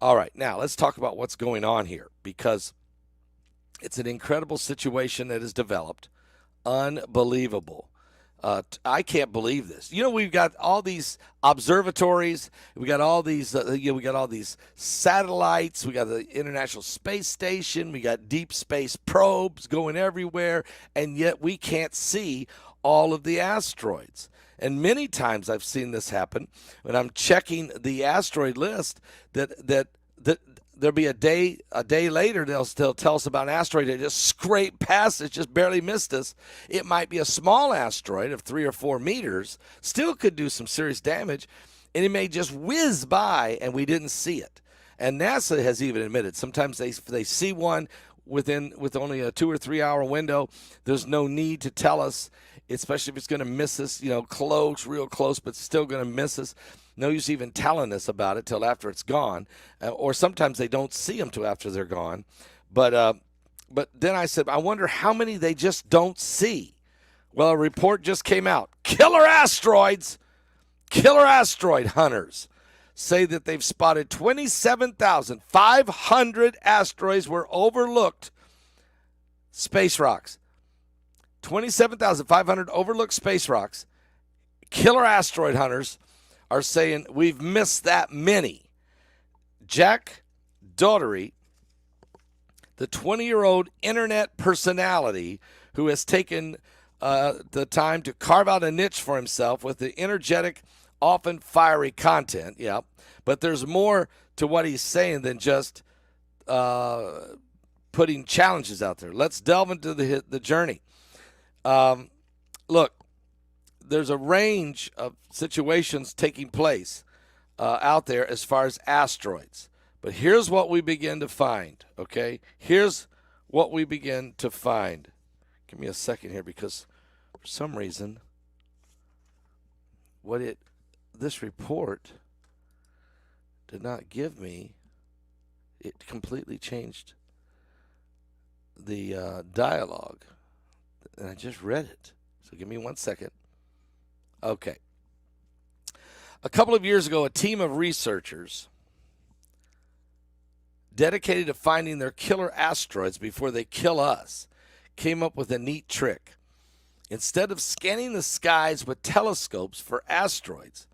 All right, now let's talk about what's going on here because it's an incredible situation that has developed. Unbelievable. I can't believe this. We've got all these observatories. We got all these. We got all these satellites. We got the International Space Station. We got deep space probes going everywhere, and yet we can't see all of the asteroids. And many times I've seen this happen when I'm checking the asteroid list. That there'll be a day later they'll still tell us about an asteroid that just scraped past us, just barely missed us. It might be a small asteroid of 3 or 4 meters, still could do some serious damage, and it may just whiz by and we didn't see it. And NASA has even admitted sometimes they see one with only a 2 or 3 hour window. There's no need to tell us, especially if it's going to miss us, close, real close, but still going to miss us. No use even telling us about it till after it's gone, or sometimes they don't see them till after they're gone. But then I said, I wonder how many they just don't see. Well, a report just came out. Killer asteroid hunters say that they've spotted 27,500 asteroids were overlooked space rocks. 27,500 overlooked space rocks. Killer asteroid hunters are saying we've missed that many. Jack Doherty, the 20-year-old internet personality who has taken the time to carve out a niche for himself with the energetic, often fiery content. Yeah, but there's more to what he's saying than just putting challenges out there. Let's delve into the journey. Look, there's a range of situations taking place out there as far as asteroids. But here's what we begin to find, okay? Here's what we begin to find. Give me a second here because for some reason this report did not give me, it completely changed the dialogue. And I just read it. So give me 1 second. Okay. A couple of years ago, a team of researchers dedicated to finding their killer asteroids before they kill us came up with a neat trick. Instead of scanning the skies with telescopes for asteroids,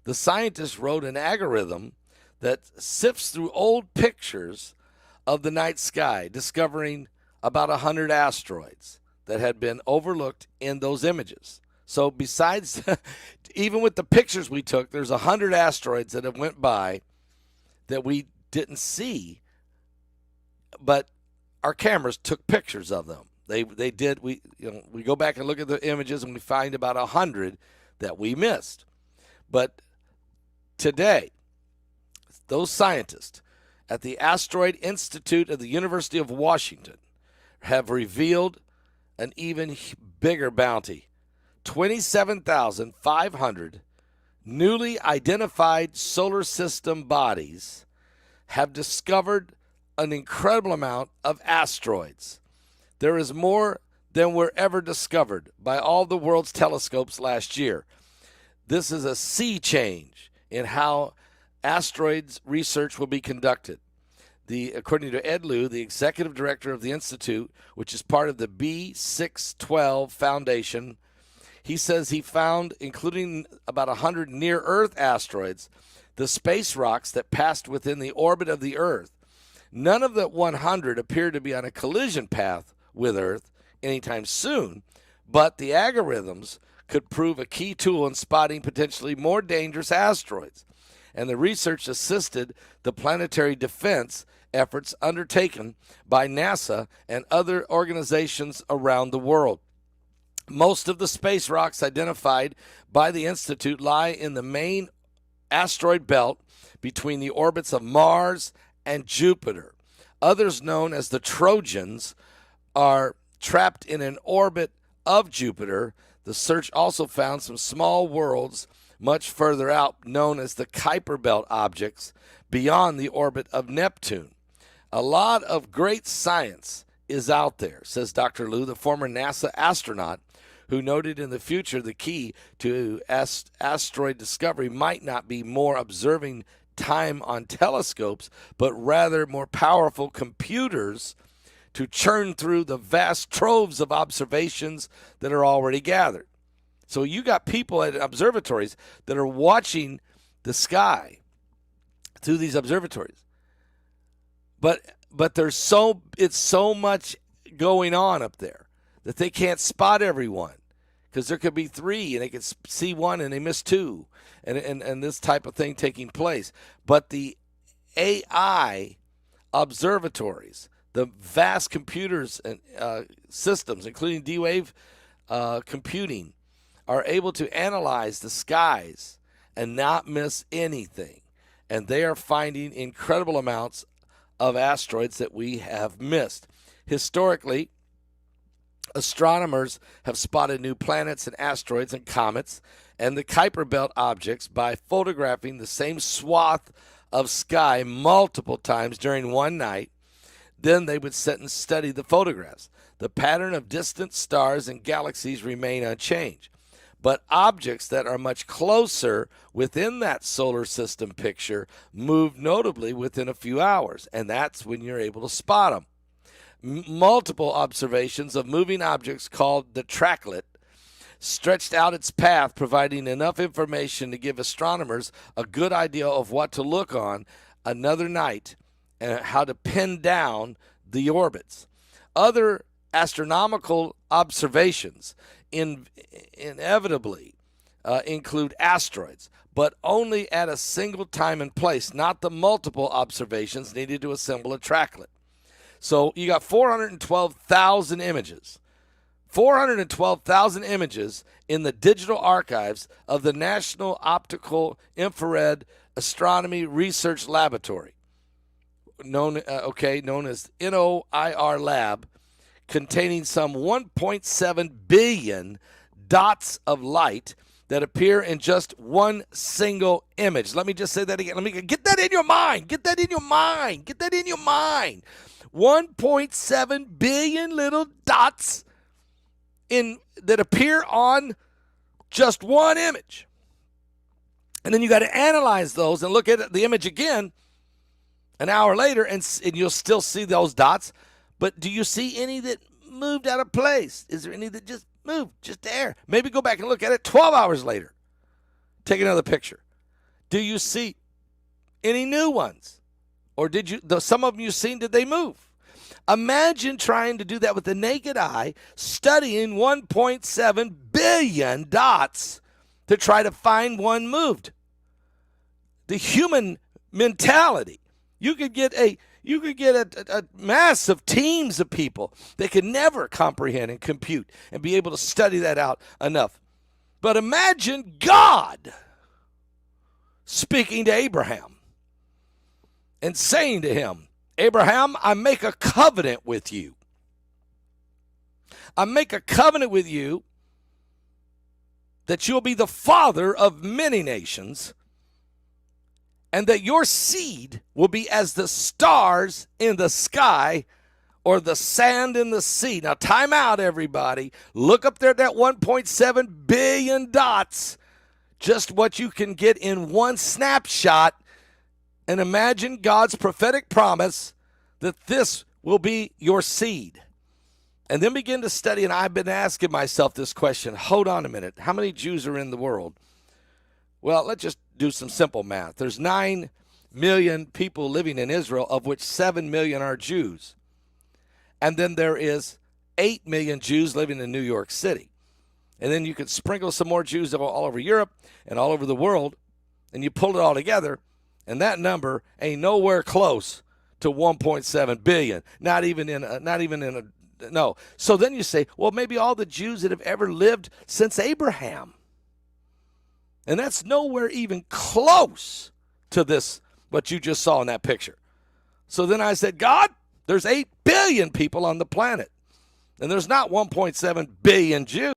the scientists wrote an algorithm that sifts through old pictures of the night sky, discovering about 100 asteroids that had been overlooked in those images. So besides, even with the pictures we took, there's 100 asteroids that have went by that we didn't see, but our cameras took pictures of them. They did. We go back and look at the images and we find about 100 that we missed. But today, those scientists at the Asteroid Institute of the University of Washington have revealed an even bigger bounty. 27,500 newly identified solar system bodies have discovered an incredible amount of asteroids. There is more than were ever discovered by all the world's telescopes last year. This is a sea change in how asteroids research will be conducted. According to Ed Liu, the executive director of the Institute, which is part of the B612 Foundation, he says he found, including about 100 near-Earth asteroids, the space rocks that passed within the orbit of the Earth. None of the 100 appear to be on a collision path with Earth anytime soon, but the algorithms could prove a key tool in spotting potentially more dangerous asteroids. And the research assisted the planetary defense efforts undertaken by NASA and other organizations around the world. Most of the space rocks identified by the Institute lie in the main asteroid belt between the orbits of Mars and Jupiter. Others, known as the Trojans, are trapped in an orbit of Jupiter. The search also found some small worlds much further out, known as the Kuiper Belt objects, beyond the orbit of Neptune. A lot of great science is out there, says Dr. Liu, the former NASA astronaut, who noted in the future the key to asteroid discovery might not be more observing time on telescopes, but rather more powerful computers to churn through the vast troves of observations that are already gathered. So you got people at observatories that are watching the sky through these observatories. But it's so much going on up there that they can't spot everyone, because there could be three and they could see one and they miss two, and this type of thing taking place. But the AI observatories, the vast computers and systems, including D-Wave computing, are able to analyze the skies and not miss anything. And they are finding incredible amounts of asteroids that we have missed. Historically, astronomers have spotted new planets and asteroids and comets and the Kuiper Belt objects by photographing the same swath of sky multiple times during one night. Then they would sit and study the photographs. The pattern of distant stars and galaxies remain unchanged. But objects that are much closer within that solar system picture move notably within a few hours, and that's when you're able to spot them. Multiple observations of moving objects called the tracklet stretched out its path, providing enough information to give astronomers a good idea of what to look on another night and how to pin down the orbits. Other astronomical observations inevitably include asteroids, but only at a single time and place, not the multiple observations needed to assemble a tracklet. So you got 412,000 images. 412,000 images in the digital archives of the National Optical Infrared Astronomy Research Laboratory, known as NOIR Lab, containing some 1.7 billion dots of light that appear in just one single image. Let me just say that again. Let me get that in your mind. Get that in your mind. Get that in your mind. 1.7 billion little dots that appear on just one image. And then you got to analyze those and look at the image again an hour later, and you'll still see those dots. But do you see any that moved out of place? Is there any that just moved, just there? Maybe go back and look at it 12 hours later. Take another picture. Do you see any new ones? Or some of them you've seen, did they move? Imagine trying to do that with the naked eye, studying 1.7 billion dots to try to find one moved. The human mentality. You could get a mass of teams of people that could never comprehend and compute and be able to study that out enough. But imagine God speaking to Abraham and saying to him, Abraham, I make a covenant with you. I make a covenant with you that you'll be the father of many nations, and that your seed will be as the stars in the sky or the sand in the sea. Now, time out, everybody. Look up there at that 1.7 billion dots, just what you can get in one snapshot, and imagine God's prophetic promise that this will be your seed. And then begin to study, and I've been asking myself this question. Hold on a minute. How many Jews are in the world? Well, let's just do some simple math. There's 9 million people living in Israel, of which 7 million are Jews. And then there is 8 million Jews living in New York City. And then you could sprinkle some more Jews all over Europe and all over the world, and you pull it all together, and that number ain't nowhere close to 1.7 billion. Not even in a no. So then you say, well, maybe all the Jews that have ever lived since Abraham. And that's nowhere even close to this, what you just saw in that picture. So then I said, God, there's 8 billion people on the planet, and there's not 1.7 billion Jews.